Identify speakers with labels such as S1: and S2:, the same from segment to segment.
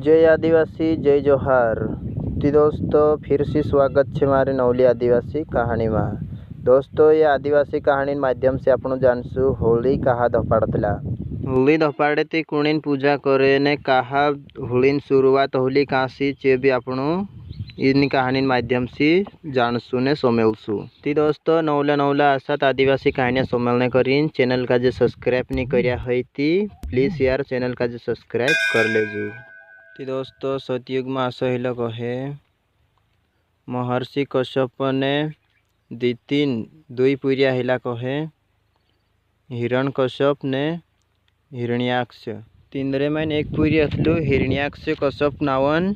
S1: जय आदिवासी जय जोहार। तो दोस्तों फिर से स्वागत है हमारे नवली आदिवासी कहानी में। दोस्तों ये आदिवासी कहानी माध्यम से आपण जानसु होली कहा धपाड़ला। होली धपाड़े ती कुणीन पूजा करे ने कहा होली शुरुआत होली काशी चे भी आपण इन कहानी माध्यम से जानसु ने सोमेलसु। ती दोस्तों नवला नवला आसात आदिवासी कहानियाँ सोमेलने करीन चैनल का जो सब्सक्राइब नहीं करिया है ती प्लीज़ यार चैनल का जो सब्सक्राइब कर लेजू। ती दोस्तों सतयुग में असहिल कहे महर्षि कश्यप ने दुई पुरिया हिला कहे हिरण कश्यप ने हिरण्याक्ष तीनरे में एक पुरी असलू हिरण्याक्ष कश्यप नावन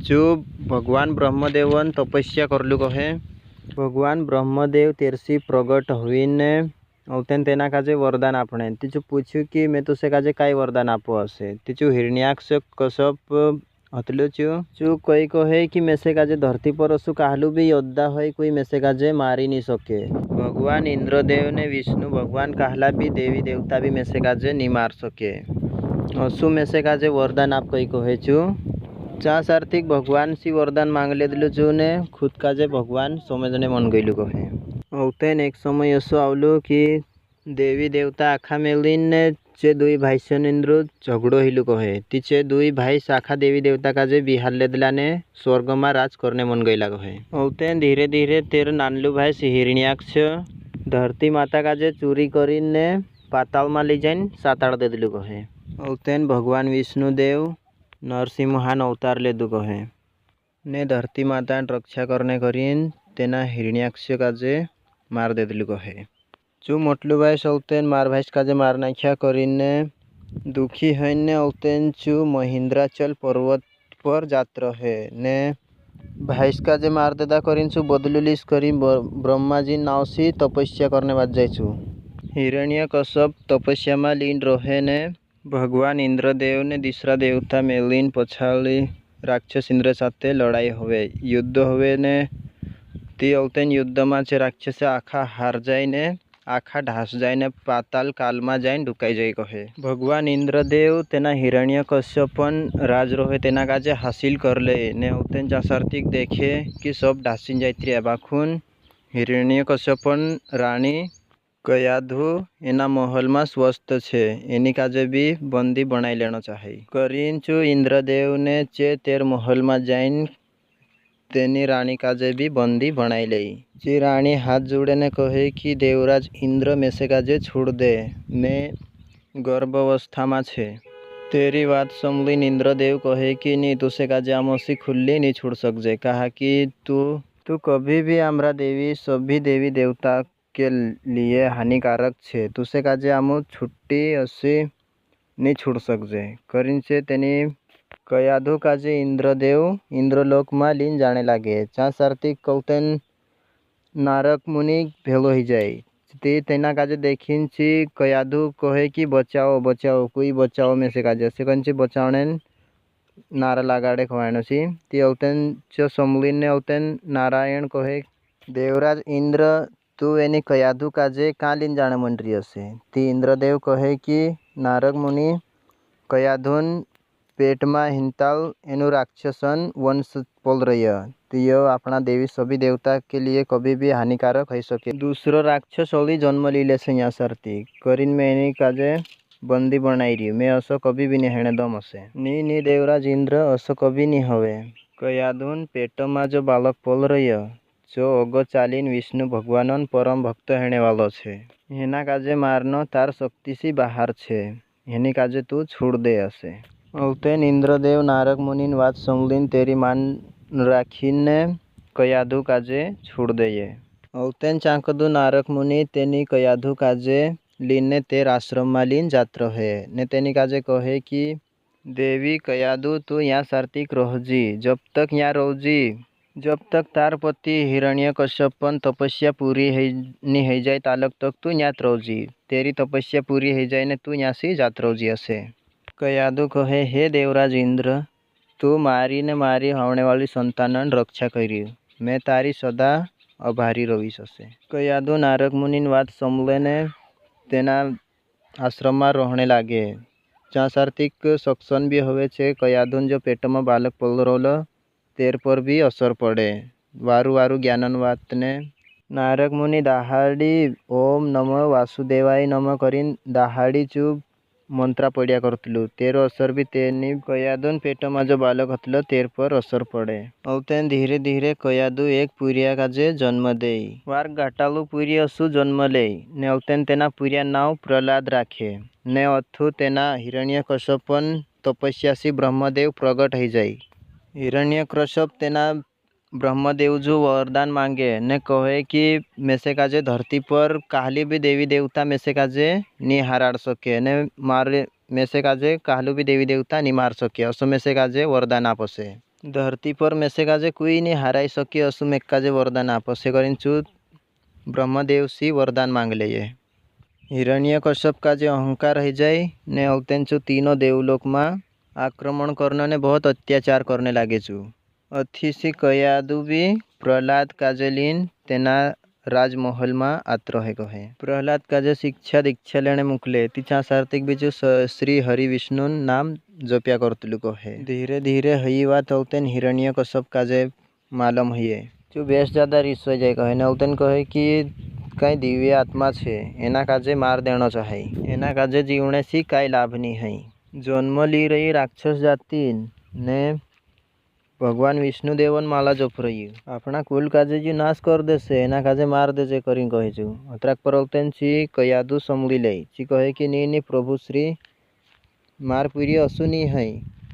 S1: जो भगवान ब्रह्मदेवन तपस्या करलू कहे भगवान ब्रह्मदेव तेरसी प्रगट हुईने औतेन तेना काजे वरदान आपणे तिचु पूछ्यू कि मैं तुसे काजे काय वरदान आपो असे तिचु हिरण्याक्ष कश्यप हतलू चु कोई कहे कि मेसे काजे धरती पर असु कहलू भी योद्धा है कोई मेसे काजे मारी नहीं सके। भगवान इंद्रदेव ने विष्णु भगवान कहला भी देवी देवता भी मेसे काजे नहीं मार सके असु मेसे काजे वरदान आप कोई कहे चु चा सार्थिक भगवान सी वरदान मांग ले दिलु चु ने खुद काजे भगवान समझने मन गईलू कहे औतेन एक समय असो आवलू कि देवी देवता आखा मेलिन ने चे दुई भाई इंद्र झगड़ो हिलू कहे तिचे दुई भाई शाखा देवी देवता काजे बिहार ले दिला ने स्वर्ग में राज करने मन गईला कहे औतेन धीरे धीरे तेर नानलू भाई हिरण्याक्ष धरती माता काजे चोरी करीन ने पाताल में ले जाइन साताड़ दे दिलू कहे औतेन भगवान विष्णुदेव नरसिंहान अवतार ले दू कहे ने धरती माता रक्षा करने करीन तेना हिरण्याक्ष काजे मार दे दिलू कहे चु मोटलू भाई औतेन मार भाई काजे मार नाख्या करीन ने दुखी है ने औतेन चु महेंद्राचल पर्वत पर जात रहे ने भाईस काजे मार देदा करीन चु बदलू लिस करी ब्रह्मा जी नाव सी तपस्या करने बाद जाए चु हिरण्य कश्यप तपस्या में लीन रहे ने भगवान इंद्रदेव ने दूसरा देवता मेलिन पछाड़ी राक्षस इंद्र साथे लड़ाई हुए युद्ध हुए ने ती औतेन युद्ध में चे राक्षस आखा हार जाए ने आखा ढास जाए ने पाताल काल में जाए ढुकाई जाए कहे भगवान इंद्रदेव तेना हिरण्य कश्यपन राज रहे तेना काजे हासिल कर ले ने औतेन जासार्थिक देखे कि सब ढासिन जाए बाखुन हिरण्य कश्यपन रानी कयाधु एना महल में स्वस्थ छे एनी काजे भी बंदी बनाई लेना चाहे करीन चु इंद्रदेव ने चे तेर महल में जाइन तेनी रानी काजे भी बंदी बनाई लई ची रानी हाथ जोड़े ने कहे कि देवराज इंद्र मेसे काजे छोड़ दे मैं गर्भावस्था में छे तेरी बात समलीन इंद्रदेव कहे कि नी तुसे काजे आमसी खुली नहीं छोड़ सकजे कहा कि तू कभी भी आमरा देवी सभी देवी देवता के लिए हानिकारक छे तुसे काजे आमु छुट्टी असी नहीं छोड़ सकजे करीन से तेनी कयाधु काजे इंद्रदेव इंद्रलोक में लीन जाने लागे चा सार्थिक कौतेन नारक मुनि भेलो ही जाए ते तेना काजे देखीन ची कयाधु कहे कि बचाओ बचाओ कोई बचाओ में से काजे से कंची बचावने नारा लगाड़े खवानो सी ती औतेन च समलीन ने औतेन नारायण कहे देवराज इंद्र तू एनी कयाधु काजे का लीन जाने मन रही हसे ती इंद्रदेव कहे कि नारक मुनि कयाधुन पेट में हिंताल एनु राक्षसन वंश पल रही तो यह अपना देवी सभी देवता के लिए कभी भी हानिकारक हो सके दूसरो राक्षस ओली जन्म ली ले यहाँ सरती करीन में एनी काजे बंदी बनाई रही मैं असो कभी भी नहीं हेणे दम हसे नी देवराज इंद्र असो कभी नहीं हवे कयाधुन पेट में जो बालक पल रही जो अगो चालीन विष्णु भगवान परम भक्त हेणे वालो छे हेना काजे मारनो तार शक्ति सी बाहर छे हेनी काजे तू छोड़ दे हसे औतेन इंद्रदेव नारक मुनि बात समलीन तेरी मान राखीने कयाधु काजे छोड़ दे औतेन चांकदु नारक मुनि तेनी कयाधु काजे लीने तेर आश्रम में लीन जात रहे ने तेनी काजे कहे कि देवी कयाधु तू यहाँ सार्थिक रोहजी जब तक यहाँ रोहजी जब तक तार पति हिरण्य कश्यपन तपस्या पूरी नहीं हो जाए तालक तक तू यहाँ रोजी तेरी तपस्या पूरी हो जाए ने तू यहाँ से जात रोजी हसे कयाधु कहे हे देवराज इंद्र तू मारी ने मारी होने वाली संतानन रक्षा करी मैं तारी सदा आभारी रहीश हसे कयाधु नारक मुनि बात समले ने तेना आश्रम में रहने लागे सांसारिक सक्शन भी होवे छे। कयाधुन जो पेट में बालक पलरोल तेर पर भी असर पड़े। वारु वारु ज्ञानन वात ने नारद मुनि दहाड़ी ओम नमो वासुदेवाय नमः करीन दहाड़ी चूप मंत्रा पड्या करतलू। तेरो असर भी तेनी कयाधुन पेट में जो बालक हतलो तेर पर असर पड़े। अवतेन धीरे धीरे कयाधु एक पुरिया काजे जन्म दे। वार घाटालू पुरी असु जन्म ले ने अवतेन तेना पुरिया नाव प्रहलाद राखे ने अथु तेना हिरण्यकश्यपन तपस्यासी ब्रह्मदेव प्रगट हो जाई। हिरण्यकश्यप तेना ब्रह्मदेव जो वरदान मांगे ने कहे कि मेसे काजे धरती पर काहली भी देवी देवता मेसे काजे नी हाराड़ सके ने मारे मेसे काजे काहलू भी देवी देवता नी मार सके असो मेसे काजे वरदान आपसे। धरती पर मेसे काजे कोई नी हाराई सके असो मेक काजे वरदान आपसे करीन चू ब्रह्मदेव सी वरदान मांग ले। हिरण्यकश्यप काजे अहंकार रह जाए ने अवतेन चू तीनों देवलोक में आक्रमण करने ने बहुत अत्याचार करने लागे चू। अथिसी कयाधु भी प्रहलाद काजलीन तेना राजमहल में आत्रहे कहे। प्रहलाद काजे शिक्षा दीक्षा लेने मुकले तिछा सार्थिक बीजू श्री हरि विष्णु नाम जप्या करतलू कहे। धीरे धीरे हई बात अवतेन हिरण्यकश्यप काजे मालूम है जो बेस ज्यादा रिसवाई जाए कहे ने अवतेन कहे कि कई दिव्य आत्मा छे एना काजे मार देना चाहे एना काजे जीवने सी कई लाभ नहीं है। जन्म ली रही राक्षस जाति ने भगवान विष्णुदेवन माला जप रही अपना कुल काजे जी नाश कर देसे एना काजे मार देजे करीन कहे छू। अत्राक पर अवतेन ची कयाधु समड़ी ले ची कहे कि नी प्रभु श्री मार पूरी असु नी है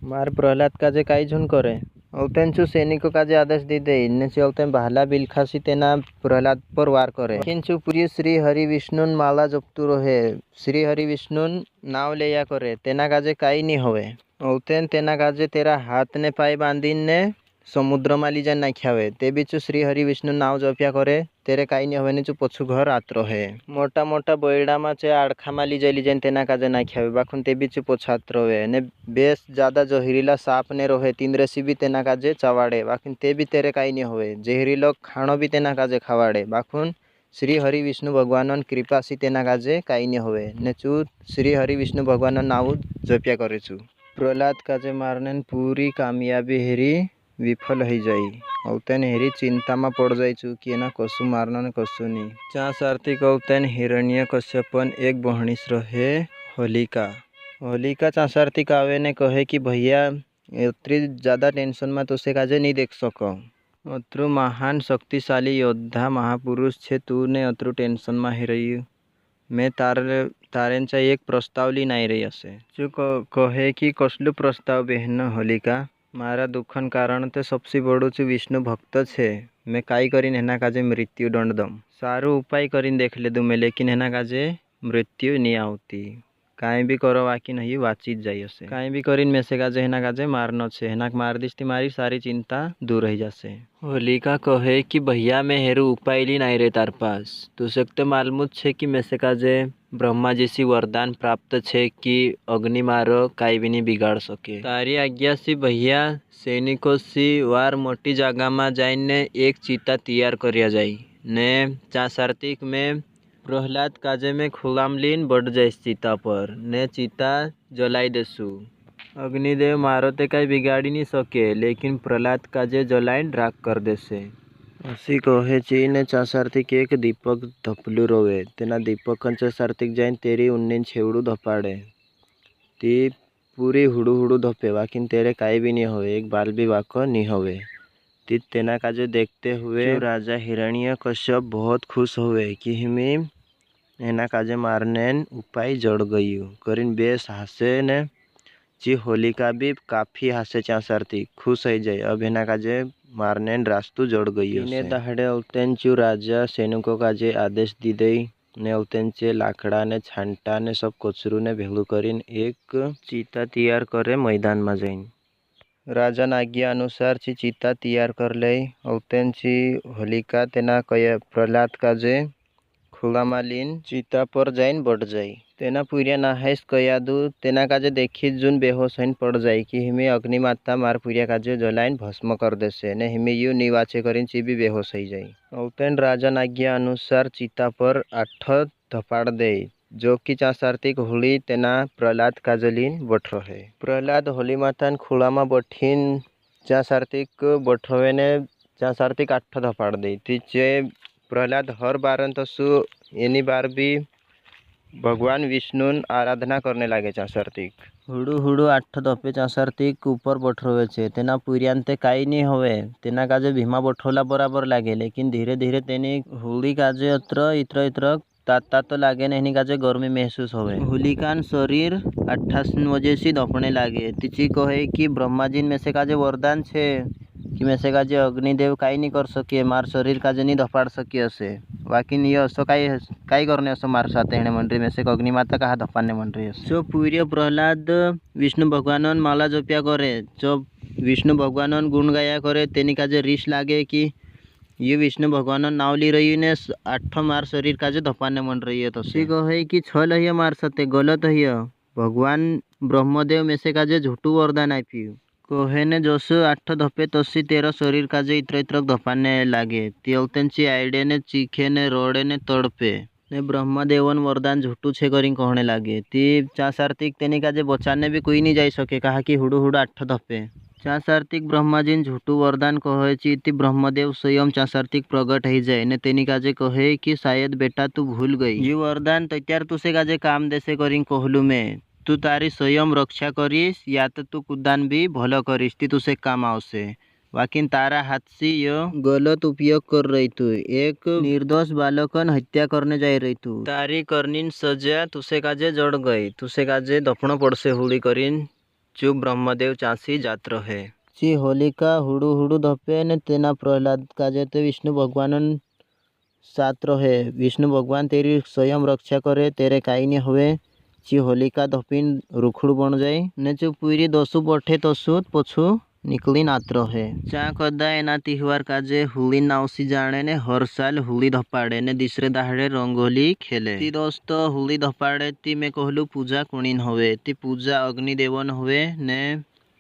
S1: मार प्रहलाद काजे काई झुन करे। अवतेन चू सैनिकों काजे आदेश दी दे इन्ने ची अवतेन बहला बिलखासी तेना प्रहलाद पर वार करे। किंचु पूरी श्री हरि विष्णु माला जपतु रहे श्री हरि विष्णु नाव लेया करे तेना काजे काई नी होवे। अवतेन तेना काजे तेरा हाथ ने पाई बांधी ने समुद्र में लीजा नाख्यावे ते बीचू श्री हरि विष्णु नाव जप्या करे तेरे काई नी होवे ने चू पछू घर आत्र है। मोटा मोटा बयड़ा में चे आड़खा में लीजा लीजा तेना काजे नाख्यावे बाखुन ते बीचू पछात्र रहे ने बेस ज्यादा जहरीला साप ने रहे तीन रेसी भी तेना काजे चवाड़े बाखुन ते भी तेरे काई नी होवे। जहरीलो खाणो भी तेना काजे खावाड़े बाखुन श्री हरि विष्णु भगवान कृपा सी तेना काजे काई नी होवे ने चू श्री हरि विष्णु भगवान नाव जप्या करे चू। प्रहलाद काजे मारने पूरी कामयाबी हेरी विफल हो जाई। अवतेन हेरी चिंता में पड़ जाई चू कि एना कसु मारना ने कसु नी। चाँ सार्थिक अवतेन हिरण्यकश्यपन एक बहनीस रहे होलिका। होलिका चाँ सार्थिक आवे ने कहे कि भैया इतनी ज़्यादा टेंशन में तुसे काजे नहीं देख सको अत्रु महान शक्तिशाली योद्धा महापुरुष छे तू ने अत्रु टेंशन में ही रही मैं तारेंचा एक प्रस्ताव ली नहीं रही हसे। जो कहे कि कसलु प्रस्ताव बहन होलिका मारा दुखन कारण ते सबसे बड़ो चु विष्णु भक्त छे मैं काई करीन एना काजे मृत्यु दंड दम सारू उपाय करीन देख ले दूँ मैं लेकिन एना काजे मृत्यु नहीं आवती काई भी करो वाकी नहीं वाची जाई हसे काई भी करीन में से काजे एना काजे मारनो छे एनाक मार दिसती मारी सारी चिंता दूर रही जासे। होलिका कहे कि भैया मैं हेरू उपाय ली नहीं रे तार पास तू सकते मालूम छे कि में से काजे ब्रह्मा जी सी वरदान प्राप्त छे कि अग्नि मारो काई भी नहीं बिगाड़ सके तारी आज्ञा सी भैया सैनिकों सी वार मोटी जगह में जाइने एक चीता तैयार करिया जाई ने चा सार्थिक में प्रहलाद काजे में खुलाम लीन बढ़ जाए चीता पर ने चीता जलाई देसु अग्निदेव मारो ते काई बिगाड़ी नहीं सके लेकिन प्रहलाद काजे जलाइन राख कर देसे। असी कहे ची ने चा सार्थिक एक दीपक धपलू रोवे तेना दीपक चा सार्थिक जाइन तेरी उन्नीन छेवड़ू धपाड़े ती पूरी हुडू हुडू धपे वाकिन तेरे काई भी नहीं होवे एक बाल भी वाको नहीं होवे। ती तेना काजे देखते हुए राजा हिरण्यकश्यप बहुत खुश हुए कि हिमी एना काजे मारने उपाय जड़ गई करीन बेस हासे ने ची होलिका भी काफी हासे चा सार्थिक खुश हो जाए अब एना काजे मारने रास्तु जड़ गई ने दहाड़े अवतेन चू राजा सैनिकों काजे आदेश दी दई ने अवतेन चे लाकड़ा ने छांटा ने सब कचरू ने भेलू करीन एक चीता तैयार करे मैदान में जाइन राजा आज्ञा अनुसार ची चीता तैयार कर ले अवतेन ची होलिका तेना कया प्रहलाद काजे खुला मालीन चीता पर जाइन बढ़ जाई तेना पुरिया नाहेस कयाधु तेना काजे देखी जुन बेहोश होइन पड़ जाई कि हिमी अग्निमाता मार पुरिया काजे जलाइन भस्म कर देसे ने हिमी यू निवाचे करीन ची भी बेहोश हो जाई। अवतेन राजा आज्ञा अनुसार चीता पर 8 धपाड़ दे जो कि चासार्तिक होली तेना प्रहलाद काजलीन बठरो है। प्रहलाद होली मातान खुळामा बठीन चासार्तिक बठरोवेने चासार्तिक 8 धपाड़ दे। तीचे प्रहलाद हर बारन तसु एनी बार भी भगवान विष्णुन आराधना करने लागे चासार्तिक। हुडू हुडू 8 धपे चासार्तिक ऊपर बठरोवे छे। तेना पुर्यांते काई नहीं होवे। तेना काजे भीमा बठरोला बराबर लागे, लेकिन धीरे धीरे तेनी होली काजे इत्र तात तो लागे ने एनी काजे गर्मी महसूस होवे। होलिकान शरीर 28 वजह से धपने लागे। तीची कहे कि ब्रह्माजीन में से काजे वरदान छे कि में से काजे अग्निदेव काई नहीं कर सके, मार शरीर काजे नहीं धपाड़ सके असे। वाकिन ये असो काई करने असो मार साथे हेणे मन रही में से अग्निमाता कहा धपाने मन रही। जो पूर्य प्रहलाद विष्णु भगवानन माला जप्या करे, जो विष्णु भगवानन गुण गाया करे, तेनी काजे रीस लागे कि ये विष्णु भगवानन नाव ली रही ने 8 मार शरीर काजे धपाने मन रही है। तो कहे कि छल है मार साथे गलत है। भगवान ब्रह्मदेव में से काजे झूठू वरदान आप्यू। कहे ने जस 8 धपे तसी तेरा शरीर काजे इत्र धपाने लागे। तेलतेंची आईडे ने चीखे ने रोड़े ने तड़पे ने ब्रह्मदेवन वरदान झूठू छे करी कहने लागे। ती चासार्तिक तेनी काजे बचाने भी कोई नहीं जाई सके, कहा कि हुडू हुडू 8 धपे। चासार्तिक ब्रह्माजीन झूठू वरदान कहे ची ती ब्रह्मदेव स्वयं चासार्तिक प्रगट ही जाए ने तेनी काजे कहे कि शायद बेटा तू भूल गई, ये वरदान तैयार तुसे काजे काम देसे करी कहलू में। तू तारी स्वयं रक्षा करीस या तो तू कुदान भी भलो करीस, ती तुसे काम आवसे। वाकिन तारा हाथ से यो गलत उपयोग कर रही तू, एक निर्दोष बालकन हत्या करने जा रही तू। तारी करनीन सजा तुसे काजे जड़ गई, तुसे काजे दफनो पड़से होली करीन चुप ब्रह्मदेव चांसी जात रहे। ची होलिका हुडू हुडू धपे ने तेना प्रहलाद काजे ते विष्णु भगवानन साथ रहे। विष्णु भगवान तेरी स्वयं रक्षा करे, तेरे काई नहीं हुए। ची होलिका धपीन रुखड़ू बन जाए ने चु पूरी दसु बठे तसु पछू निकली नात रहे। चा कदा एना तिहवार काजे होली नावसी जाने ने हर साल होली धपाड़े ने दिसरे दाहड़े रंगोली खेले। ती दोस्त होली धपाड़े ती मैं कहलू पूजा कुणीन होवे। ती पूजा अग्निदेवन होवे ने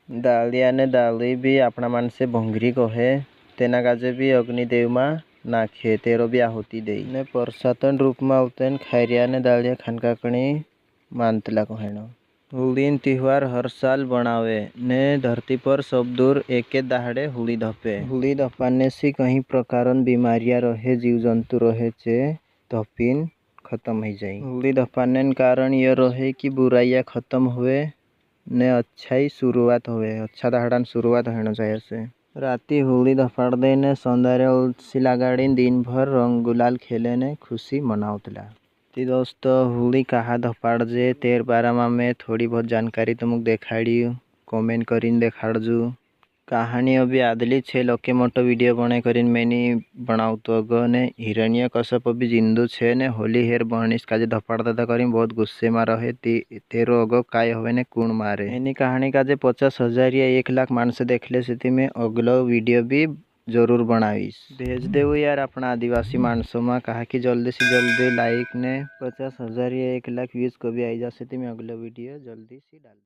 S1: दालिया ने दाली भी अपना मन से भंगरी कहे, तेना काजे भी अग्निदेव मा नाखे, तेरो भी आहुति दे ने परसातन रूप में उतन खैरिया ने दालिया खानकाकणी मानतला कहेनो। होलीन तिहवार हर साल बनावे ने धरती पर सब दूर एक दाहड़े होली धपे। होली धपाने से कहीं प्रकारन बीमारियां रहे, जीव जंतु रहे चे धपीन खत्म हो जाए। होली धपाने कारण यह रहे कि बुराइयां खत्म हुए ने अच्छाई शुरुआत हुए, अच्छा दाहड़ान शुरुआत होना चाहिए से। राती होली धपाड़ दे ने सौंदर्य उलसी लगाड़ी दिन भर रंग गुलाल खेले ने खुशी मनावतला। ती दोस्त होली कहा धपाड़ जे तेर बारा में थोड़ी बहुत जानकारी तुमको देखाड़ी, कमेंट करीन देखाड़जू। कहानी अभी आदली छे लोके मोटो वीडियो बने करीन मैंने बनाव तो अगो ने हिरण्य कश्यप अभी जिंदू छे ने होली हेर बहनीस काजे धपाड़ दादा करीन बहुत गुस्से में रहे। तेरो अगो काय होवे ने कूण मारे एनी कहानी काजे 50,000 या 1 लाख मानसे देखले से में अगलो वीडियो भी जरूर बनावीश। भेज देव यार अपना आदिवासी मानसों में, कहा कि जल्दी से जल्दी लाइक ने 50,000 या 1 लाख व्यूज को भी आई जा से में अगला वीडियो जल्दी से डाल।